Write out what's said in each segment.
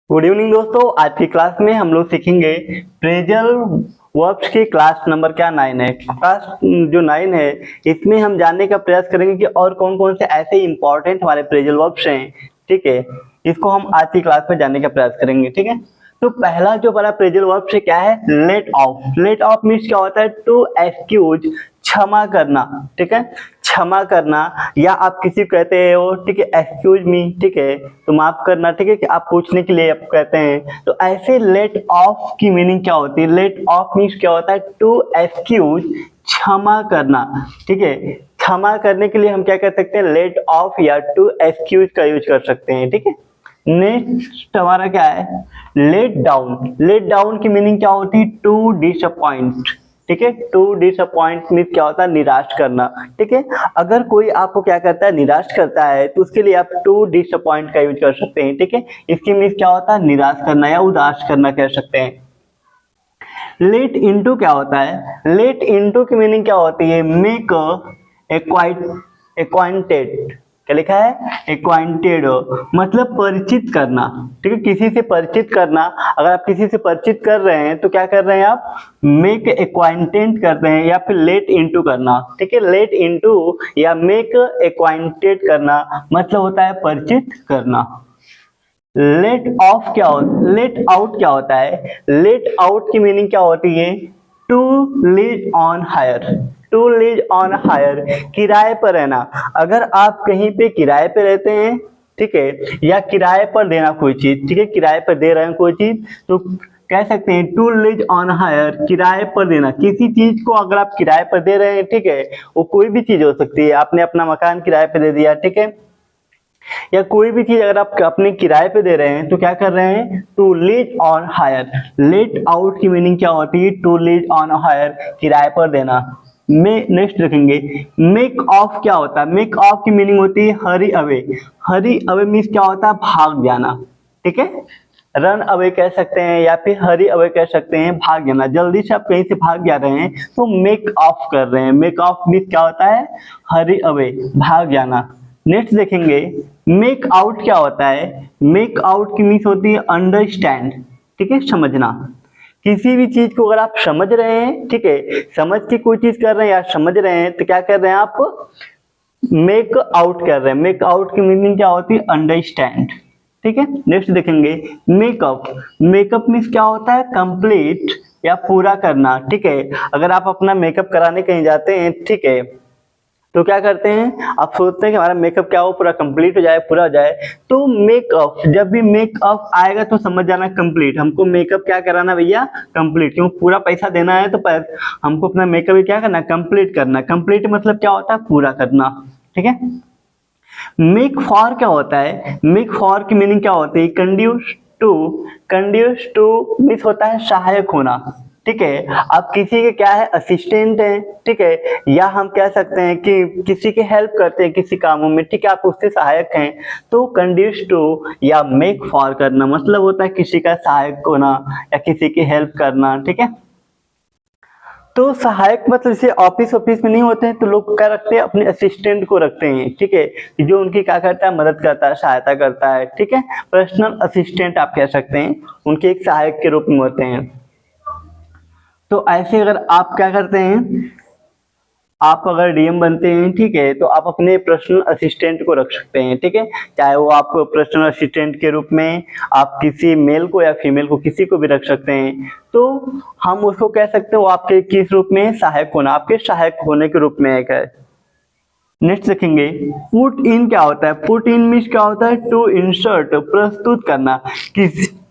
Good evening दोस्तों। आज की क्लास में हम लोग सीखेंगे फ्रेजल वर्ब्स की क्लास नंबर क्या 9 है। क्लास जो 9 है इसमें हम जानने का प्रयास करेंगे कि और कौन कौन से ऐसे इंपॉर्टेंट हमारे फ्रेजल वर्ब्स हैं। ठीक है, इसको हम आज की क्लास में जानने का प्रयास करेंगे। ठीक है, तो पहला जो हमारा फ्रेजल वर्ब से क्या है, let off. Let off means क्या होता है, टू एक्सक्यूज, क्षमा करना। ठीक है, क्षमा करना, या आप किसी को कहते हो ठीक है एक्सक्यूज मी, ठीक है तो माफ करना। ठीक है कि आप पूछने के लिए आप कहते हैं, तो ऐसे लेट ऑफ की मीनिंग क्या होती है। लेट ऑफ मीन्स क्या होता है, टू एक्सक्यूज, क्षमा करना। ठीक है, क्षमा करने के लिए हम क्या कर सकते हैं, लेट ऑफ या टू एक्सक्यूज का यूज कर सकते हैं। ठीक है, नेक्स्ट हमारा क्या है, लेट डाउन। लेट डाउन की मीनिंग क्या होती है, टू डिसअपॉइंट। ठीक है, टू डिसअपॉइंट मीन्स क्या होता है, निराश करना। ठीक है, अगर कोई आपको क्या करता है, निराश करता है, तो उसके लिए आप टू डिसअपॉइंट का यूज कर सकते हैं। ठीक है, इसकी मीन्स क्या होता है, निराश करना या उदास करना कह सकते हैं। लेट इनटू क्या होता है, लेट इनटू की मीनिंग क्या होती है, मेक एक्वाइंटेड। क्या लिखा है, एक्वाइंटेड, मतलब परिचित करना। ठीक है, किसी से परिचित करना। अगर आप किसी से परिचित कर रहे हैं तो क्या कर रहे हैं आप, मेक एक्वाइंटेड कर रहे हैं, या फिर लेट इनटू करना। ठीक है, लेट इनटू या मेक एक्वाइंटेड करना मतलब होता है परिचित करना। लेट ऑफ क्या होता, लेट आउट क्या होता है, लेट आउट की मीनिंग क्या होती है, to lease on hire. To lease on hire, किराए पर रहना। अगर आप कहीं पे किराए पे रहते हैं, ठीक है, या किराए पर देना कोई चीज, ठीक है किराए पर दे रहे हैं कोई चीज, तो कह सकते हैं टू लीज ऑन हायर, किराए पर देना। किसी चीज को अगर आप किराए पर दे रहे हैं, ठीक है, वो कोई भी चीज हो सकती है। आपने अपना मकान किराए पे दे दिया, ठीक है, या कोई भी चीज अगर आप अपने किराए पे दे रहे हैं तो क्या कर रहे हैं, to lease on hire. Let out की मीनिंग क्या होती है, टू लीज ऑन हायर, किराए पर देना। में नेक्स्ट देखेंगे, मेक ऑफ क्या होता है। मेक ऑफ की मीनिंग होती है हरी अवे। हरी अवे मीन्स क्या होता है, भाग जाना। ठीक है, रन अवे कह सकते हैं या फिर हरी अवे कह सकते हैं, भाग जाना। जल्दी से आप कहीं से भाग जा रहे हैं तो मेक ऑफ कर रहे हैं। मेक ऑफ मीन्स क्या होता है, हरी अवे, भाग जाना। नेक्स्ट देखेंगे, मेक आउट क्या होता है। मेक आउट की मीन्स होती है अंडरस्टैंड। ठीक है, समझना। किसी भी चीज को अगर आप समझ रहे हैं, ठीक है, समझ के कोई चीज कर रहे हैं या समझ रहे हैं, तो क्या कर रहे हैं आप, मेक आउट कर रहे हैं। मेक आउट की मीनिंग क्या होती है, अंडरस्टैंड। ठीक है, नेक्स्ट देखेंगे, मेकअप। मेकअप मीन्स क्या होता है, कंप्लीट या पूरा करना। ठीक है, अगर आप अपना मेकअप कराने कहीं जाते हैं, ठीक है, तो क्या करते हैं, आप सोचते हैं कि हमारा मेकअप क्या हो, पूरा कंप्लीट हो जाए, पूरा हो जाए। तो मेकअप, जब भी मेकअप आएगा तो समझ जाना कंप्लीट। हमको मेकअप क्या कराना भैया, कंप्लीट, क्यों पूरा पैसा देना है तो हमको अपना मेकअप क्या करना, कंप्लीट करना। कंप्लीट मतलब क्या होता है, पूरा करना। ठीक है, मेक फॉर क्या होता है। मेक फॉर की मीनिंग क्या होती है, conduce to. Conduce two means होता है सहायक होना। ठीक है, आप किसी के क्या है, असिस्टेंट हैं, ठीक है, या हम कह सकते हैं कि किसी की हेल्प करते हैं किसी कामों में, ठीक है, आप उससे सहायक हैं। तो कंड्यूस टू या मेक फॉर करना मतलब होता है किसी का सहायक होना या किसी की हेल्प करना। ठीक है, तो सहायक मतलब जैसे ऑफिस में नहीं होते हैं तो लोग क्या रखते हैं, अपने असिस्टेंट को रखते हैं। ठीक है, जो उनकी क्या करता है, मदद करता है, सहायता करता है। ठीक है, पर्सनल असिस्टेंट आप कह सकते हैं, उनके एक सहायक के रूप में होते हैं। तो ऐसे अगर आप क्या करते हैं, आप अगर डीएम बनते हैं, ठीक है, तो आप अपने पर्सनल असिस्टेंट को रख सकते हैं। ठीक है, चाहे वो आप पर्सनल असिस्टेंट के रूप में आप किसी मेल को या फीमेल को किसी को भी रख सकते हैं। तो हम उसको कह सकते हैं वो आपके किस रूप में, सहायक होना, आपके सहायक होने के रूप में एक है। नेक्स्ट देखेंगे, पुट इन क्या होता है। पुट इन मीन्स क्या होता है, टू इंसर्ट, प्रस्तुत करना।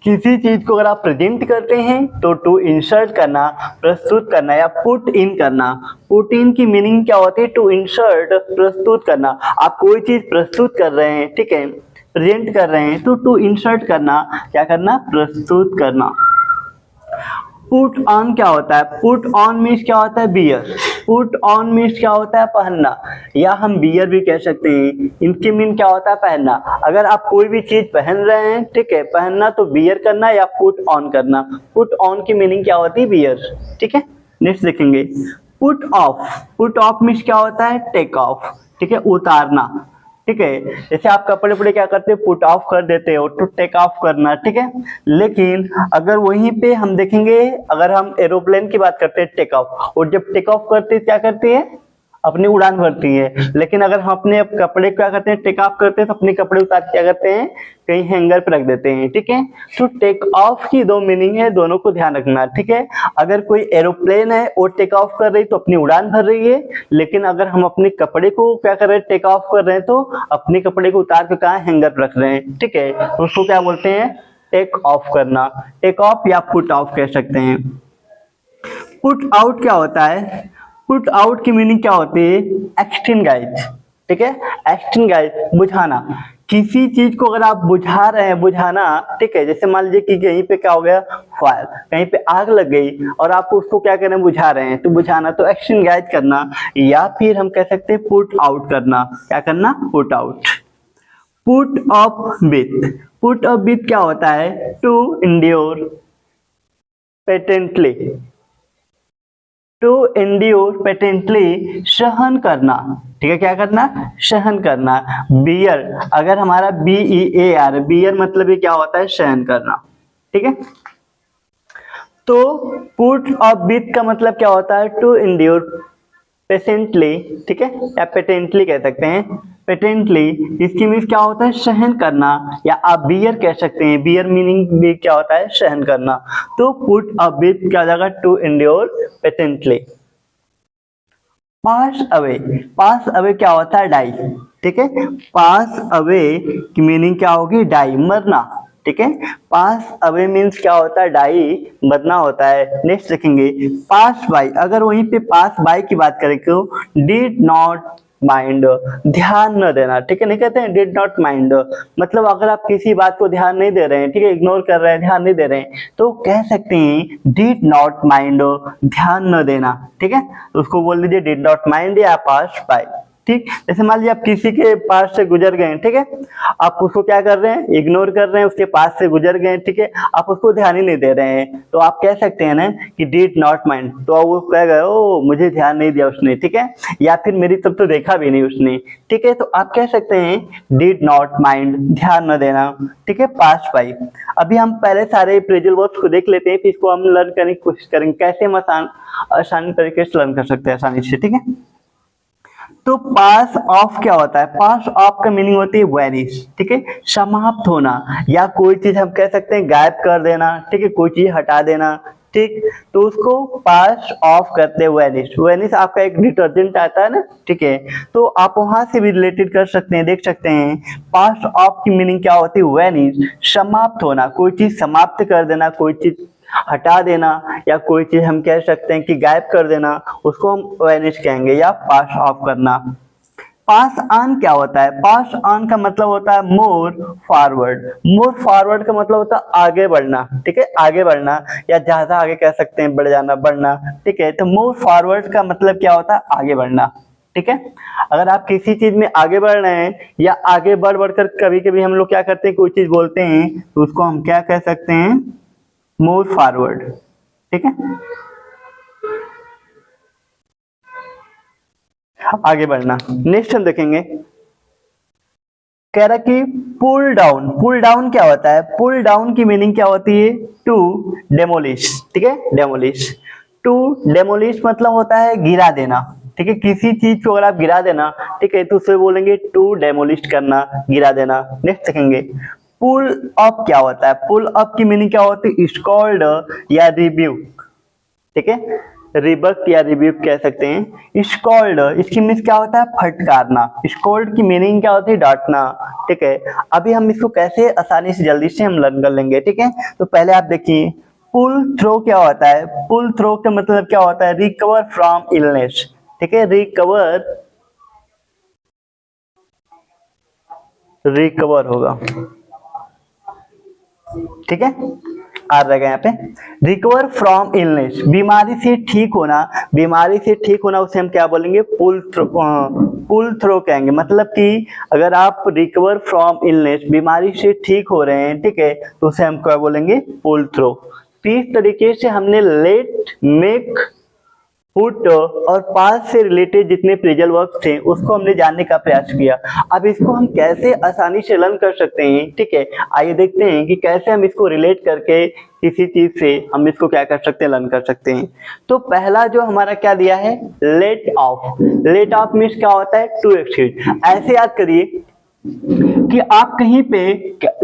किसी चीज को अगर आप प्रेजेंट करते हैं तो टू इंसर्ट करना, प्रस्तुत करना या पुट इन करना। पुट इन की मीनिंग क्या होती है, टू इंसर्ट, प्रस्तुत करना। आप कोई चीज प्रस्तुत कर रहे हैं, ठीक है, प्रेजेंट कर रहे हैं, तो टू इंसर्ट करना, क्या करना, प्रस्तुत करना। पुट ऑन क्या होता है। पुट ऑन मीन्स क्या होता है, बियर। पुट ऑन मीन्स क्या होता है, पहनना, या हम बियर भी कह सकते हैं। इनके मीन क्या होता है, पहनना। अगर आप कोई भी चीज पहन रहे हैं, ठीक है, पहनना तो बियर करना या पुट ऑन करना। पुट ऑन की मीनिंग क्या होती है, बियर। ठीक है, नेक्स्ट देखेंगे, put off. Put off means क्या होता है, टेक ऑफ। ठीक है, उतारना। ठीक है। जैसे आप कपड़े वपड़े क्या करते हैं, पुट ऑफ कर देते हो, टू टेक ऑफ करना, ठीक है। लेकिन अगर वहीं पे हम देखेंगे, अगर हम एरोप्लेन की बात करते हैं टेक ऑफ, और जब टेक ऑफ करते हैं क्या करती है, अपनी उड़ान भरती है। लेकिन अगर हम अपने कपड़े क्या करते हैं, टेक ऑफ करते हैं, तो अपने कपड़े उतार के क्या करते हैं, कहीं हैंगर पे रख देते हैं, ठीक है। तो टेक ऑफ की दो मीनिंग है, दोनों को ध्यान रखना, ठीक है। अगर कोई एरोप्लेन है और टेक ऑफ कर रही तो अपनी उड़ान भर रही है, लेकिन अगर हम अपने कपड़े को क्या कर रहे हैं, टेक ऑफ कर रहे हैं, तो अपने कपड़े को उतार के कहाँ, हैंगर पे रख रहे हैं, ठीक है। तो उसको क्या बोलते हैं, टेक ऑफ करना, टेक ऑफ या पुट ऑफ कह सकते हैं। पुट आउट क्या होता है, पुट आउट की मीनिंग क्या होती है, एक्सटिंग्विश, ठीक है। एक्सटिंग्विश, बुझाना, किसी चीज को अगर आप बुझा रहे हैं, बुझाना, ठीक है। जैसे मान लीजिए कि कहीं पे क्या हो गया, फायर, कहीं पे आग लग गई और आपको उसको क्या करना है, बुझा रहे हैं, तो बुझाना, तो एक्सटिंग्विश करना, या फिर हम कह सकते हैं पुट आउट करना, क्या करना, put out. Put off with, put off with क्या होता है, to endure patiently, to endure patiently, सहन करना, ठीक है, क्या करना, सहन करना। बियर, अगर हमारा BEAR, बियर मतलब ये क्या होता है, सहन करना, ठीक है। तो पुट ऑफ विथ का मतलब क्या होता है, टू एंड्योर पेशेंटली, ठीक है, या पेटेंटली कह सकते हैं, पेटेंटली, इसकी मीन्स क्या होता है, सहन करना, या आप बियर कह सकते हैं, बियर मीनिंग भी क्या होता है, सहन करना। तो पुट अप विथ क्या हो जाएगा, to endure patiently. Pass away, pass away क्या होता है, डाई, ठीक है। पास अवे की मीनिंग क्या होगी, डाई, मरना, ठीक है। पास अवे मीन्स क्या होता है, डाई, मरना होता है। नेक्स्ट देखेंगे, पास बाय, अगर वहीं पे पास बाय की बात करें तो डिड नॉट माइंड, ध्यान न देना, ठीक है, नहीं कहते हैं डिड नॉट माइंड, मतलब अगर आप किसी बात को ध्यान नहीं दे रहे हैं, ठीक है, इग्नोर कर रहे हैं, ध्यान नहीं दे रहे हैं, तो कह सकते हैं डिड नॉट माइंड, ध्यान न देना, ठीक है। उसको बोल दीजिए डिड नॉट माइंड या पास बाय, ठीक। जैसे मान लीजिए आप किसी के पास से गुजर गए, ठीक है, आप उसको क्या कर रहे हैं, इग्नोर कर रहे हैं, उसके पास से गुजर गए, ठीक है, आप उसको ध्यान ही नहीं दे रहे हैं, तो आप कह सकते हैं ना कि डिड नॉट माइंड, तो वो कह गए, ओ मुझे ध्यान नहीं दिया उसने, ठीक है, या फिर मेरी तरफ तो देखा भी नहीं उसने, ठीक है, तो आप कह सकते हैं डिड नॉट माइंड, ध्यान न देना, ठीक है, पास बाय। अभी हम पहले सारे फ्रेजल वर्ब्स को देख लेते हैं, फिर इसको हम लर्न करने की कोशिश करेंगे, कैसे हम आसानी तरीके से लर्न कर सकते हैं, आसानी से, ठीक है। तो पास ऑफ क्या होता है, पास ऑफ का मीनिंग होती है वैनिश, ठीक है, समाप्त होना, या कोई चीज हम कह सकते हैं गायब कर देना, ठीक है, कोई चीज हटा देना, ठीक, तो उसको पास ऑफ करते हैं वैनिश। वैनिश आपका एक डिटर्जेंट आता है ना, ठीक है, तो आप वहां से भी रिलेटेड कर सकते हैं, देख सकते हैं पास ऑफ की मीनिंग क्या होती है, वैनिश, समाप्त होना, कोई चीज समाप्त कर देना, कोई चीज हटा देना, या कोई चीज हम कह सकते हैं कि गायब कर देना, उसको हम वैनिश कहेंगे, या पास ऑफ करना। पास ऑन क्या होता है, पास ऑन का मतलब होता है मोर फॉरवर्ड, मोर फॉरवर्ड का मतलब होता है आगे बढ़ना, ठीक है, आगे बढ़ना, या ज्यादा आगे कह सकते हैं, बढ़ जाना, बढ़ना, ठीक है। तो मोर फॉरवर्ड का मतलब क्या होता है, आगे बढ़ना, ठीक है। अगर आप किसी चीज में आगे बढ़ रहे हैं, या आगे बढ़ बढ़कर कभी कभी हम लोग क्या करते हैं, कोई चीज बोलते हैं, तो उसको हम क्या कह सकते हैं, मूव फॉरवर्ड, ठीक है, आगे बढ़ना। नेक्स्ट हम देखेंगे, कह रहा कि पुल डाउन, पुल डाउन क्या होता है, पुल डाउन की मीनिंग क्या होती है, टू डेमोलिश, ठीक है, डेमोलिश, टू डेमोलिश मतलब होता है गिरा देना, ठीक है, किसी चीज को अगर आप गिरा देना, ठीक है, तो उसे बोलेंगे टू डेमोलिश करना, गिरा देना। नेक्स्ट देखेंगे, पुल अप क्या होता है, पुल अप की मीनिंग क्या होती है, स्कॉल्ड या रिब्यूक, ठीक है, रिबक या रिब्यूक कह सकते हैं। स्कॉल्ड, इसकी मीनिंग क्या होता है, फटकारना, स्कॉल्ड की मीनिंग क्या होती है, डांटना, ठीक है। अभी हम इसको कैसे आसानी से जल्दी से हम लर्न कर लेंगे, ठीक है। तो पहले आप देखिए, पुल थ्रो क्या होता है, पुल थ्रो का मतलब क्या होता है, रिकवर फ्रॉम इलनेस, ठीक है, रिकवर होगा, ठीक है, आ रहेगा यहाँ पे, रिकवर फ्रॉम इलनेस, बीमारी से ठीक होना, बीमारी से ठीक होना उसे हम क्या बोलेंगे, पुल थ्रो कहेंगे। मतलब कि अगर आप रिकवर फ्रॉम इलनेस, बीमारी से ठीक हो रहे हैं, ठीक है, तो उसे हम क्या बोलेंगे, पुल थ्रो। तो इस तरीके से हमने लेट, मेक, पुट और पास्ट से रिलेटेड जितने फ्रेजल वर्ब थे उसको हमने जानने का प्रयास किया। अब इसको हम कैसे आसानी से लर्न कर सकते हैं, ठीक है, आइए देखते हैं कि कैसे हम इसको रिलेट करके किसी चीज से हम इसको क्या कर सकते हैं, लर्न कर सकते हैं। तो पहला जो हमारा क्या दिया है, let off. Let off means क्या होता है, टू एक्सीड। ऐसे याद करिए कि आप कहीं पे,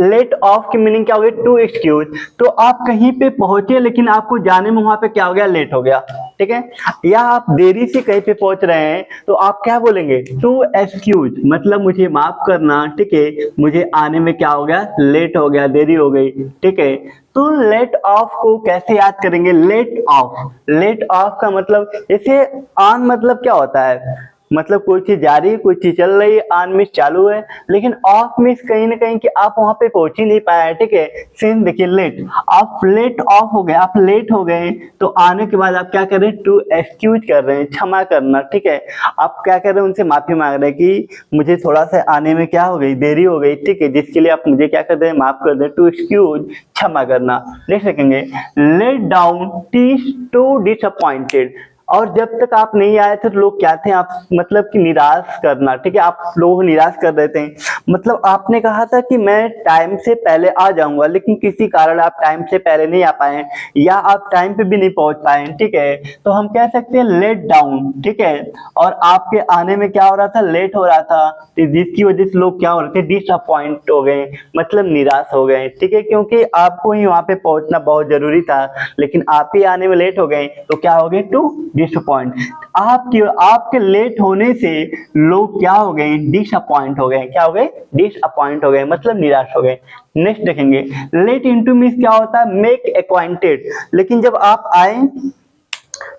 लेट ऑफ की मीनिंग क्या हो गया, टू एक्सक्यूज। तो आप कहीं पे पहुंचे लेकिन आपको जाने में वहां पे क्या हो गया, लेट हो गया, ठीक है। या आप देरी से कहीं पे पहुंच रहे हैं तो आप क्या बोलेंगे, टू एक्सक्यूज, मतलब मुझे माफ करना, ठीक है, मुझे आने में क्या हो गया, लेट हो गया, देरी हो गई, ठीक है। तो लेट ऑफ को कैसे याद करेंगे, लेट ऑफ। लेट ऑफ का मतलब, जैसे ऑन मतलब क्या होता है, मतलब कोई चीज जारी, कोई चीज चल रही है, ऑन मीन्स चालू है, लेकिन ऑफ मीन्स कहीं ना कहीं कि आप वहां पे पहुंच ही नहीं पाए, ठीक है। सेम देखिए, लेट, आप लेट ऑफ हो गए, आप लेट हो गए, तो आने के बाद आप क्या कर रहे हैं, टू एक्सक्यूज कर रहे हैं, क्षमा करना, ठीक है। आप क्या कर रहे हैं, उनसे माफी मांग रहे हैं कि मुझे थोड़ा सा आने में क्या हो गई, देरी हो गई, ठीक है, जिसके लिए आप मुझे क्या कर रहे हैं, माफ कर दे, टू एक्सक्यूज, क्षमा करना। देख सकेंगे, let down teach to disappointed. और जब तक आप नहीं आए थे तो लोग क्या थे, आप मतलब कि निराश करना, ठीक है, आप लोगों को निराश कर रहे थे। मतलब आपने कहा था कि मैं टाइम से पहले आ जाऊंगा, लेकिन किसी कारण आप टाइम से पहले नहीं आ पाए, या आप टाइम पे भी नहीं पहुंच पाए, ठीक है, तो हम कह सकते हैं लेट डाउन, ठीक है। और आपके आने में क्या हो रहा था, लेट हो रहा था, तो जिसकी वजह से लोग क्या हो रहे थे, डिसअपॉइंट हो गए, मतलब निराश हो गए, ठीक है, क्योंकि आपको ही वहां पे पहुंचना बहुत जरूरी था, लेकिन आप ही आने में लेट हो गए, तो क्या हो गए, टू डिसअपॉइंट। आपके लेट होने से लोग क्या हो गए, डिसअपॉइंट हो गए, क्या हो गए, डिसअपॉइंट हो गए, मतलब निराश हो गए। नेक्स्ट देखेंगे, लेट इनटू मींस क्या होता है, मेक एक्वाइंटेड। लेकिन जब आप आए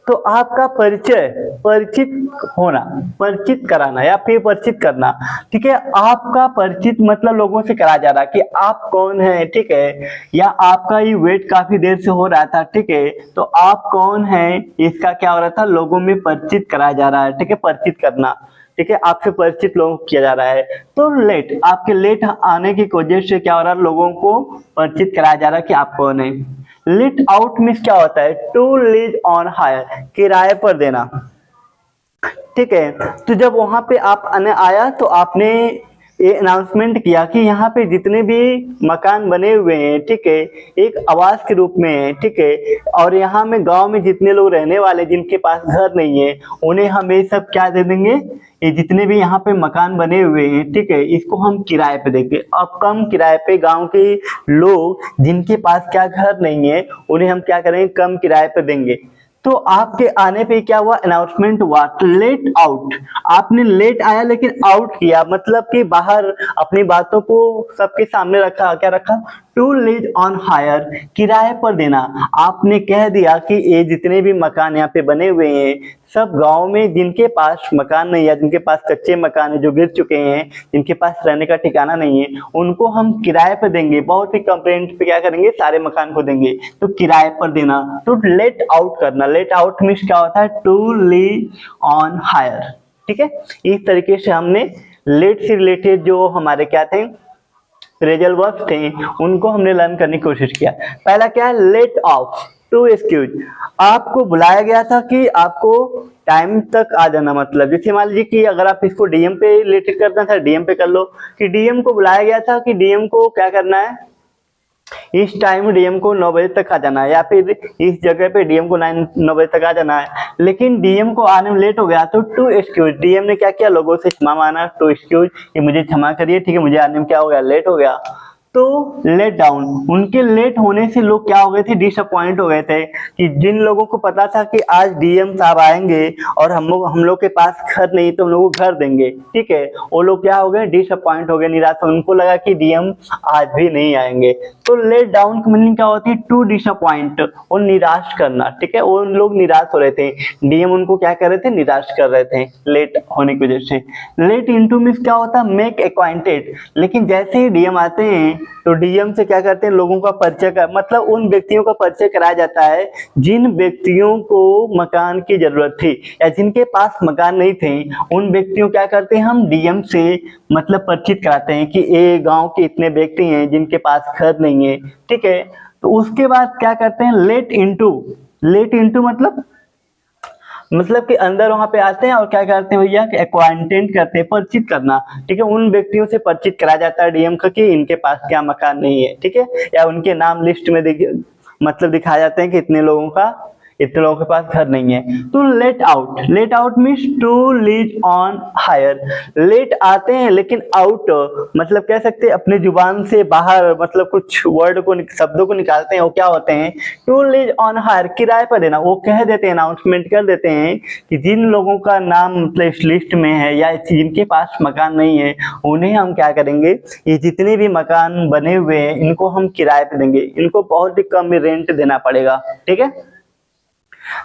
तो आपका परिचय, परिचित होना, परिचित कराना या फिर परिचित करना, ठीक है। आपका परिचित मतलब लोगों से करा जा रहा कि आप कौन है, ठीक है, या आपका ये वेट काफी देर से हो रहा था, ठीक है, तो आप कौन है, इसका क्या हो रहा था, लोगों में परिचित कराया जा रहा है, ठीक है, परिचित करना, ठीक है, आपसे परिचित लोगों को किया जा रहा है। तो लेट, आपके लेट आने की वजह से क्या हो रहा है, लोगों को परिचित कराया जा रहा है कि आप कौन है। लेट आउट मीन्स क्या होता है, टू लीज ऑन हायर, किराए पर देना, ठीक है। तो जब वहां पे आप आया तो आपने ये अनाउंसमेंट किया कि यहाँ पे जितने भी मकान बने हुए हैं, ठीक है, एक आवास के रूप में है, ठीक है, और यहाँ में गांव में जितने लोग रहने वाले जिनके पास घर नहीं है, उन्हें हम ये सब क्या दे देंगे, ये जितने भी यहाँ पे मकान बने हुए हैं, ठीक है, इसको हम किराए पे देंगे। अब कम किराए पे गांव के लोग जिनके पास क्या घर नहीं है, उन्हें हम क्या करेंगे, कम किराए पे देंगे। तो आपके आने पे क्या हुआ, अनाउंसमेंट हुआ, लेट आउट। आपने लेट आया लेकिन आउट किया, मतलब कि बाहर अपनी बातों को सबके सामने रखा, क्या रखा, टू लीज ऑन हायर, किराए पर देना। आपने कह दिया कि ये जितने भी मकान यहाँ पे बने हुए हैं, सब गांव में जिनके पास मकान नहीं है, जिनके पास कच्चे मकान है जो गिर चुके हैं, जिनके पास रहने का ठिकाना नहीं है, उनको हम किराए पर देंगे, बहुत ही कम रेंट पे क्या करेंगे, सारे मकान को देंगे। तो किराए पर देना, तो लेट आउट करना। लेट आउट मीन्स क्या होता है, टू लीज ऑन हायर, ठीक है। इस तरीके से हमने लेट से रिलेटेड जो हमारे क्या थे, फ्रेजल वर्ब्स थे, उनको हमने लर्न करने की कोशिश किया। पहला क्या है, लेट ऑफ, टू एक्सक्यूज। आपको बुलाया गया था कि आपको टाइम तक आ जाना, मतलब जैसे मान लीजिए कि अगर आप इसको डीएम पे रिलेटेड करना था, डीएम पे कर लो कि डीएम को बुलाया गया था कि डीएम को क्या करना है, इस टाइम डीएम को 9 बजे तक आ जाना है, या फिर इस जगह पे डीएम को 9 बजे तक आ जाना है, लेकिन डीएम को आने में लेट हो गया, तो टू एक्सक्यूज, डीएम ने क्या किया, लोगों से क्षमा मांगा, टू एक्सक्यूज, कि मुझे क्षमा करिए, ठीक है, मुझे आने में क्या हो गया, लेट हो गया। तो लेट डाउन, उनके लेट होने से लोग क्या हो गए थे, डिसअपॉइंट हो गए थे, कि जिन लोगों को पता था कि आज डीएम साहब आएंगे और हम लोग के पास घर नहीं तो हम लोग को घर देंगे, ठीक है, वो लोग क्या हो गए, डिसअपॉइंट हो गए, निराश, उनको लगा कि डीएम आज भी नहीं आएंगे। तो लेट डाउन की मीनिंग क्या होती है, टू डिसअपॉइंट, और निराश करना, ठीक है, वो लोग निराश हो रहे थे, डीएम उनको क्या कर रहे थे, निराश कर रहे थे लेट होने की वजह से। लेट इनटू मींस क्या होता है, मेक एक्वाइंटेड, लेकिन जैसे ही डीएम आते हैं तो डीएम से क्या करते हैं, लोगों का परिचय का, मतलब उन व्यक्तियों का परिचय कराया जाता है जिन व्यक्तियों को मकान की जरूरत थी या जिनके पास मकान नहीं थे, उन व्यक्तियों क्या करते हैं, हम डीएम से मतलब परिचित कराते हैं कि ये गांव के इतने व्यक्ति हैं जिनके पास घर नहीं है, ठीक है। तो उसके बाद क्या करते हैं, लेट इनटू, लेट इनटू मतलब मतलब कि अंदर वहां पे आते हैं और क्या करते हैं भैया, एक्वाइंटेंट करते हैं, परिचित करना, ठीक है। उन व्यक्तियों से परिचित कराया जाता है डीएम का कि इनके पास क्या मकान नहीं है, ठीक है, या उनके नाम लिस्ट में मतलब दिखाया जाते हैं कि इतने लोगों के पास घर नहीं है। तो let out means to lease on hire. Late आते हैं लेकिन आउट मतलब कह सकते हैं अपने जुबान से बाहर, मतलब कुछ वर्ड को शब्दों को निकालते हैं, वो क्या होते हैं, टू लीज ऑन हायर, किराए पर देना। वो कह देते हैं, अनाउंसमेंट कर देते हैं कि जिन लोगों का नाम मतलब इस लिस्ट में है या जिनके पास मकान नहीं है, उन्हें हम क्या करेंगे, ये जितने भी मकान बने हुए हैं इनको हम किराए पे देंगे, इनको बहुत ही कम रेंट देना पड़ेगा, ठीक है।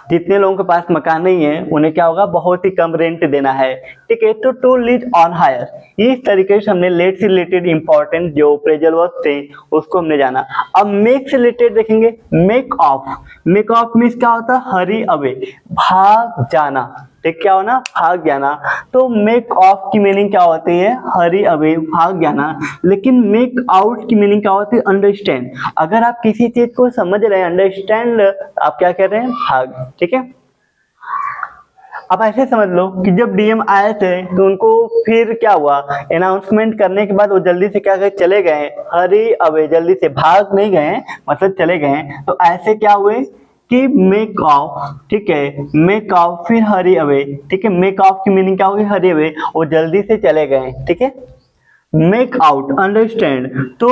जितने लोगों के पास मकान नहीं है उन्हें क्या होगा, बहुत ही कम रेंट देना है, ठीक है। तो टू लीज ऑन हायर, इस तरीके से हमने लेट से रिलेटेड इंपॉर्टेंट जो प्रेजल वर्ब थे उसको हमने जाना। अब मेक से रिलेटेड देखेंगे, मेक ऑफ मीन्स क्या होता है, हरी अवे, भाग जाना, ठीक, क्या होना, भाग जाना। तो मेक ऑफ की मीनिंग क्या होती है, हरी अवे, भाग जाना। लेकिन मेक आउट की मीनिंग क्या होती है, अंडरस्टैंड। अगर आप किसी चीज को समझ रहे हैं, अंडरस्टैंड, आप क्या कह रहे हैं, भाग, ठीक है। अब ऐसे समझ लो कि जब डीएम आए थे तो उनको फिर क्या हुआ, अनाउंसमेंट करने के बाद वो जल्दी से क्या गए, चले गए, हरी अवे, जल्दी से, भाग नहीं गए, मतलब चले गए। तो ऐसे क्या हुए कि मेक ऑफ, ठीक है, मेक ऑफ फिर हरी अवे, ठीक है। मेक ऑफ की मीनिंग क्या होगी, हरी अवे, वो जल्दी से चले गए, ठीक है। Make out, understand. तो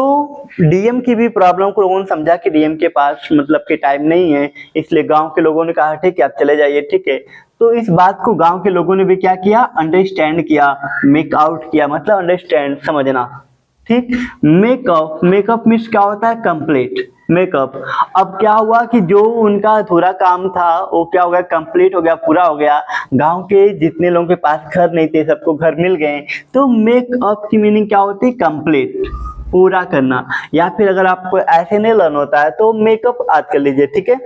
डीएम की भी प्रॉब्लम को लोगों ने समझा कि डीएम के पास मतलब कि टाइम नहीं है, इसलिए गांव के लोगों ने कहा ठीक है आप चले जाइए, ठीक है। तो इस बात को गांव के लोगों ने भी क्या किया, अंडरस्टैंड किया, मेक आउट किया, मतलब अंडरस्टैंड, समझना, ठीक। मेकअप मीन्स क्या होता है, कंप्लीट, मेकअप। अब क्या हुआ कि जो उनका अधूरा काम था वो क्या हो गया, कंप्लीट हो गया, पूरा हो गया। गांव के जितने लोगों के पास घर नहीं थे सबको घर मिल गए। तो मेकअप की मीनिंग क्या होती है, कंप्लीट, पूरा करना। या फिर अगर आपको ऐसे नहीं लर्न होता है तो मेकअप आज कर लीजिए, ठीक है,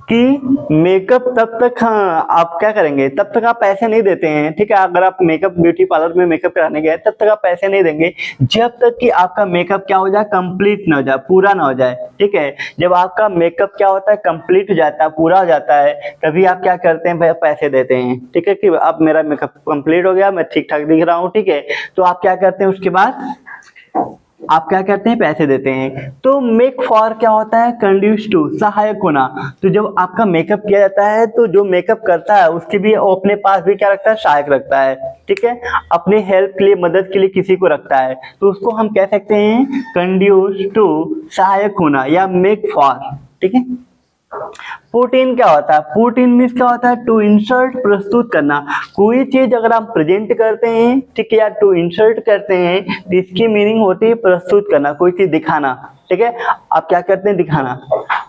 कि मेकअप तब तक, हाँ, आप क्या करेंगे, तब तक आप पैसे नहीं देते हैं, ठीक है। अगर आप मेकअप ब्यूटी पार्लर में मेकअप कराने गए तब तक आप पैसे नहीं देंगे जब तक कि आपका मेकअप क्या हो जाए, कंप्लीट ना हो जाए, पूरा ना हो जाए, ठीक है। जब आपका मेकअप क्या होता है, कंप्लीट हो जाता है, पूरा हो जाता है, तभी आप क्या करते हैं, पैसे देते हैं, ठीक है, कि अब मेरा मेकअप कंप्लीट हो गया, मैं ठीक ठाक दिख रहा हूँ, ठीक है। तो आप क्या करते हैं, उसके बाद आप क्या करते हैं, पैसे देते हैं। तो मेक फॉर क्या होता है, कंड्यूस टू, सहायक होना। तो जब आपका मेकअप किया जाता है तो जो मेकअप करता है उसके भी अपने पास भी क्या रखता है, सहायक रखता है, ठीक है। अपनी हेल्प के लिए, मदद के लिए किसी को रखता है, तो उसको हम कह सकते हैं कंड्यूस टू, सहायक होना, या मेक फॉर, ठीक है। पुट इन क्या होता है, पुट इन मीन्स क्या होता है, टू इंसर्ट, प्रस्तुत करना। कोई चीज अगर आप प्रेजेंट करते हैं, ठीक है, या टू इंसर्ट करते हैं तो इसकी मीनिंग होती है प्रस्तुत करना, कोई चीज दिखाना, ठीक है। आप क्या करते हैं, दिखाना।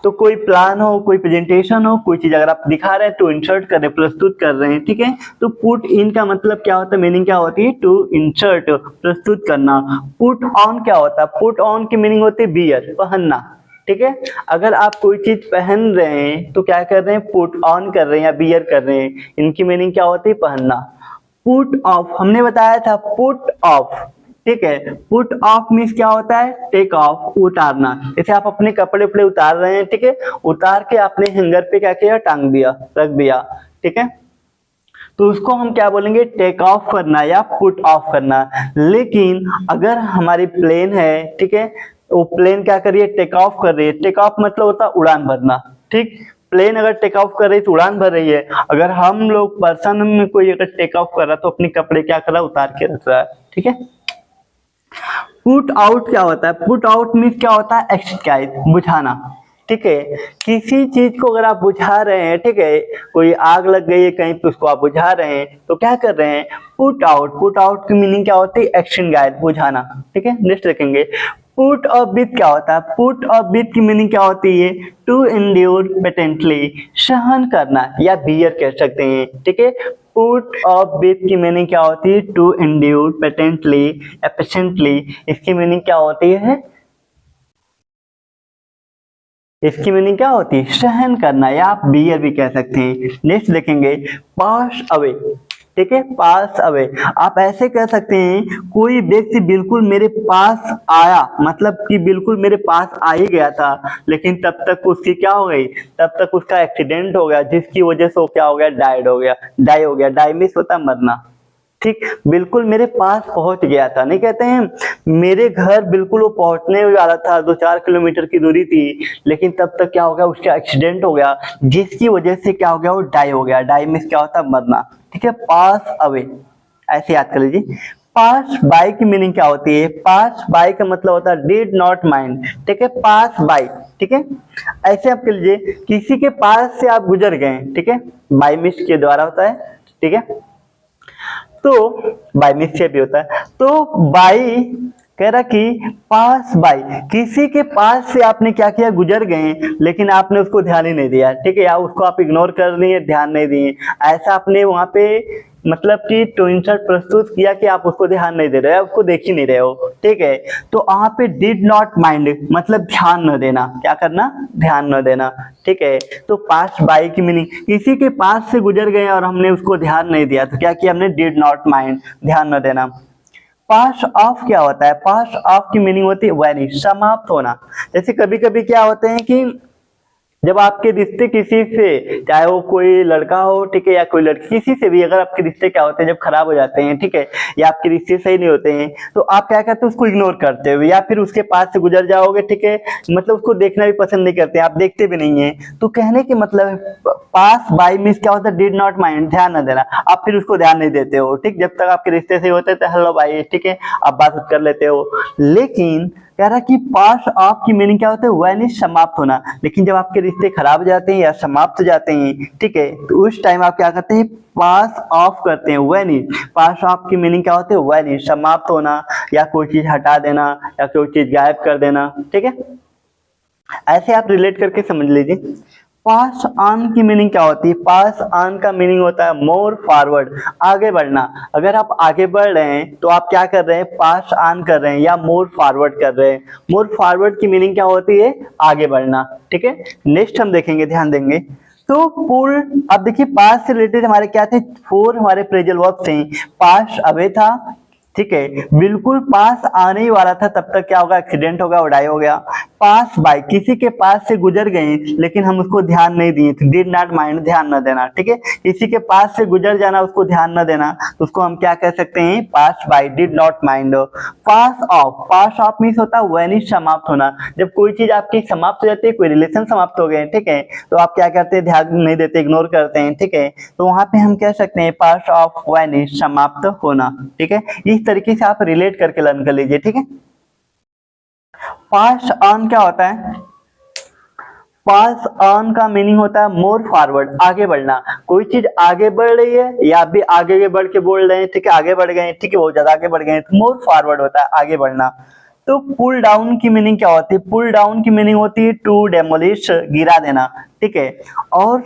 तो कोई प्लान हो, कोई प्रेजेंटेशन हो, कोई चीज अगर आप दिखा रहे हैं, टू इंसर्ट कर रहे हैं, प्रस्तुत कर रहे हैं, ठीक है। तो पुट इन का मतलब क्या होता है, मीनिंग क्या होती है, टू इंसर्ट, प्रस्तुत करना। पुट ऑन क्या होता है, पुट ऑन की मीनिंग होती है बियर, पहनना, ठीक है। अगर आप कोई चीज पहन रहे हैं तो क्या कर रहे हैं, पुट ऑन कर रहे हैं या बियर कर रहे हैं, इनकी मीनिंग क्या होती है, पहनना। पुट ऑफ हमने बताया था, पुट ऑफ, ठीक है। पुट ऑफ मीन्स क्या होता है, टेक ऑफ, उतारना। जैसे आप अपने कपड़े उपड़े उतार रहे हैं, ठीक है, उतार के आपने हैंगर पे क्या किया, टांग दिया, रख दिया, ठीक है। तो उसको हम क्या बोलेंगे, टेक ऑफ करना या पुट ऑफ करना। लेकिन अगर हमारी प्लेन है, ठीक है, वो प्लेन क्या करिए, टेक ऑफ कर रही है। टेक ऑफ मतलब होता है उड़ान भरना, ठीक। प्लेन अगर टेक ऑफ कर रही है तो उड़ान भर रही है। अगर हम लोग पर्सन में कोई अगर टेक ऑफ कर रहा है तो अपने कपड़े क्या कर रहा है, उतार के रख रहा है, ठीक है। पुट आउट क्या होता है, पुट आउट मीन्स क्या होता है, एक्सटिंग्विश, बुझाना, ठीक है। किसी चीज को अगर आप बुझा रहे हैं, ठीक है, कोई आग लग गई है कहीं पे, उसको आप बुझा रहे हैं तो क्या कर रहे हैं, पुट आउट। पुट आउट की मीनिंग क्या होती है, एक्सटिंग्विश, बुझाना, ठीक है। नेक्स्ट देखेंगे, पुट ऑफ विथ क्या होता है, पुट ऑफ विथ की मीनिंग क्या होती है, टू एंड्योर पेटेंटली, सहन करना या बियर कह सकते हैं, ठीक है। पुट ऑफ विथ की मीनिंग क्या होती है, टू एंड्योर पेटेंटली, एफिशिएंटली, इसकी मीनिंग क्या होती है, इसकी मीनिंग क्या होती है, सहन करना, या आप बियर भी कह सकते हैं। नेक्स्ट देखेंगे, पास अवे, ठीक है, पास अवे। आप ऐसे कह सकते हैं कोई व्यक्ति बिल्कुल मेरे पास आया, मतलब कि बिल्कुल मेरे पास आ ही गया था, लेकिन तब तक उसकी क्या हो गई, तब तक उसका एक्सीडेंट हो गया, जिसकी वजह से वो क्या हो गया, डाई हो गया। डाई मीन्स होता है मरना। ठीक, बिल्कुल मेरे पास पहुंच गया था, नहीं कहते हैं मेरे घर बिल्कुल वो पहुंचने वाला था, 2-4 किलोमीटर की दूरी थी, लेकिन तब तक क्या हो गया, उसका एक्सीडेंट हो गया, जिसकी वजह से क्या हो गया, वो डाई हो गया। डाई मीन्स क्या होता है, मरना। ठीक है, पास अवे ऐसे याद कर लीजिए। पास बाय की मीनिंग क्या होती है, पास बाय का मतलब होता है डिड नॉट माइंड। ठीक है, पास बाय। ठीक है, ऐसे आप कह लीजिए किसी के पास से आप गुजर गए। ठीक है, बाय मीन्स के द्वारा होता है। ठीक है, तो बाय मिस से भी होता है। तो बाय कह रहा कि पास बाय, किसी के पास से आपने क्या किया, गुजर गए, लेकिन आपने उसको ध्यान ही नहीं दिया। ठीक है, या उसको आप इग्नोर कर दिए, ध्यान नहीं दिए, ऐसा आपने वहां पे मतलब कि ट्विंसर प्रस्तुत किया कि आप उसको ध्यान नहीं दे रहे हो, उसको देख ही नहीं रहे हो। ठीक है, तो वहां पे डिड नॉट माइंड मतलब ध्यान न देना, क्या करना, ध्यान न देना। ठीक है, तो पास बाय की मीनिंग किसी के पास से गुजर गए और हमने उसको ध्यान नहीं दिया, तो क्या किया हमने, डिड नॉट माइंड, ध्यान न देना। पास ऑफ क्या होता है, पास ऑफ की मीनिंग होती है वैनिश, समाप्त होना। जैसे कभी कभी क्या होते हैं कि जब आपके रिश्ते किसी से, चाहे वो कोई लड़का हो, ठीक है, या कोई लड़की, किसी से भी अगर आपके रिश्ते क्या होते हैं, जब खराब हो जाते हैं, ठीक है, या आपके रिश्ते सही नहीं होते हैं, तो आप क्या करते हैं, उसको इग्नोर करते हो, या फिर उसके पास से गुजर जाओगे। ठीक है, मतलब उसको देखना भी पसंद नहीं करते, आप देखते भी नहीं है। तो कहने के मतलब पास बाय मीन्स क्या होता है, डिड नॉट माइंड, ध्यान न देना, आप फिर उसको ध्यान नहीं देते हो। ठीक, जब तक आपके रिश्ते सही होते हैं तो हेलो भाई, ठीक है, आप बात कर लेते हो। लेकिन कह रहा कि पास ऑफ की मीनिंग क्या होता है, वैनिश, समाप्त होना। लेकिन जब आपके रिश्ते खराब हो जाते हैं या समाप्त हो जाते हैं, ठीक है, तो उस टाइम आप क्या करते हैं, पास ऑफ करते हैं, वैनिश। पास ऑफ की मीनिंग क्या होती है, वैनिश, समाप्त होना, या कोई चीज हटा देना, या कोई चीज गायब कर देना। ठीक है, ऐसे आप रिलेट करके समझ लीजिए। पास ऑन की मीनिंग क्या होती है, पास ऑन का मीनिंग होता है मोर फॉरवर्ड, आगे बढ़ना। अगर आप आगे बढ़ रहे हैं तो आप क्या कर रहे हैं, पास ऑन कर रहे हैं या मोर फॉरवर्ड कर रहे हैं। मोर फॉरवर्ड की मीनिंग क्या होती है, आगे बढ़ना। ठीक है, नेक्स्ट हम देखेंगे, ध्यान देंगे। तो पुल, अब देखिए पास से रिलेटेड हमारे क्या थे, 4 हमारे फ्रेजल वर्ब थे। पास अवे था, ठीक है, बिल्कुल पास आने ही वाला था, तब तक क्या होगा, एक्सीडेंट होगा, उड़ाई हो गया। पास बाय, किसी के पास से गुजर गए लेकिन हम उसको ध्यान नहीं दिए, डिड नॉट माइंड, ध्यान न देना। ठीक है, किसी के पास से गुजर जाना, उसको ध्यान न देना, उसको हम क्या कह सकते हैं, pass by, did not mind. Pass off, pass off means होता है वैनिश, समाप्त होना। जब कोई चीज आपकी समाप्त हो जाती है, कोई रिलेशन समाप्त हो गए, ठीक है, तो आप क्या करते हैं, ध्यान नहीं देते, इग्नोर करते हैं। ठीक है, तो वहां पे हम कह सकते हैं पास ऑफ वैनिश, समाप्त होना। ठीक है, इस तरीके से आप रिलेट करके लर्न कर लीजिए। ठीक है, पास ऑन क्या होता है, पास ऑन का मीनिंग होता है मोर फॉरवर्ड, आगे बढ़ना। कोई चीज आगे बढ़ रही है या आप भी आगे बढ़ के बोल रहे हैं, ठीक है, आगे बढ़ गए, ठीक है, बहुत ज्यादा आगे बढ़ गए, तो मोर फॉरवर्ड होता है आगे बढ़ना। तो पुल डाउन की मीनिंग क्या होती है, पुल डाउन की मीनिंग होती है टू डेमोलिश, गिरा देना। ठीक है, और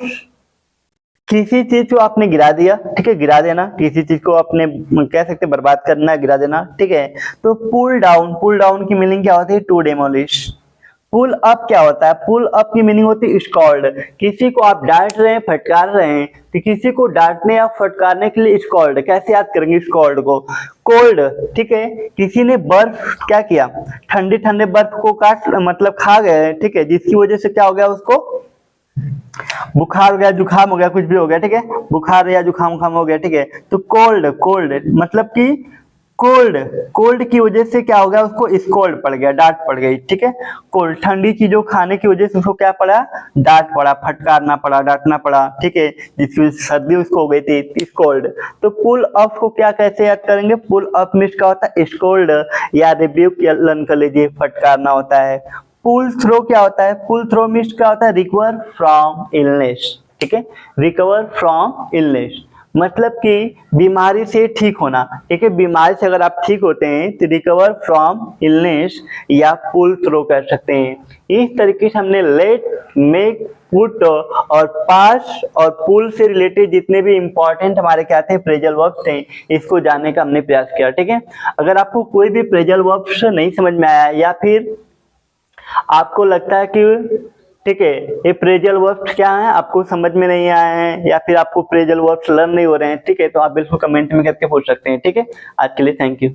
किसी चीज को आपने गिरा दिया, ठीक है, गिरा देना, किसी चीज को आपने कह सकते बर्बाद करना, गिरा देना। ठीक है, तो पुल डाउन, पुल डाउन की मीनिंग क्या होती है, टू डेमोलिश। पुल अप क्या होता है, पुल अप की मीनिंग होती है स्कॉल्ड, किसी को आप डांट रहे हैं, फटकार रहे हैं, तो किसी को डांटने या फटकारने के लिए स्कॉल्ड, कैसे याद करेंगे स्कॉल्ड को, कोल्ड। ठीक है, किसी ने बर्फ क्या किया, ठंडे ठंडे बर्फ को काट मतलब खा गए, ठीक है, जिसकी वजह से क्या हो गया, उसको बुखार हो गया, जुकाम हो गया, कुछ भी हो गया। ठीक है, बुखार या जुकाम हो गया। ठीक है, तो कोल्ड, कोल्ड मतलब कि कोल्ड, कोल्ड की वजह से क्या हो गया, उसको स्कोल्ड पड़ गया, डांट पड़ गई। ठीक है, कोल्ड, ठंडी चीजों खाने की वजह से उसको क्या पड़ा, डांट पड़ा, फटकारना पड़ा, डांटना पड़ा। ठीक है, जिसकी वजह से सर्दी उसको हो गई थी, स्कोल्ड। तो पुल अप को क्या कैसे याद करेंगे, पुल अप मीन्स क्या होता है, स्कोल्ड या रिब्यूक लर्न कर लीजिए, फटकारना होता है। पुल थ्रो क्या होता है, पुल थ्रो मीन्स क्या होता है, रिकवर फ्रॉम इलनेस। ठीक है, रिकवर फ्रॉम इलनेस मतलब कि बीमारी से ठीक होना। ठीक है, बीमारी से अगर आप ठीक होते हैं तो रिकवर फ्रॉम इलनेस या पुल थ्रो कर सकते हैं। इस तरीके से हमने लेट, मेक, पुट और पास और पुल से रिलेटेड जितने भी इंपॉर्टेंट हमारे क्या थे फ्रेजल वर्ब्स थे, इसको जानने का हमने प्रयास किया। ठीक है, अगर आपको कोई भी फ्रेजल वर्ब्स नहीं समझ में आया या फिर आपको लगता है कि ठीक है। ये फ्रेजल वर्ब्स क्या है, आपको समझ में नहीं आए हैं या फिर आपको फ्रेजल वर्ब्स लर्न नहीं हो रहे हैं, ठीक है, तो आप बिल्कुल कमेंट में करके पूछ सकते हैं। ठीक है, आज के लिए थैंक यू।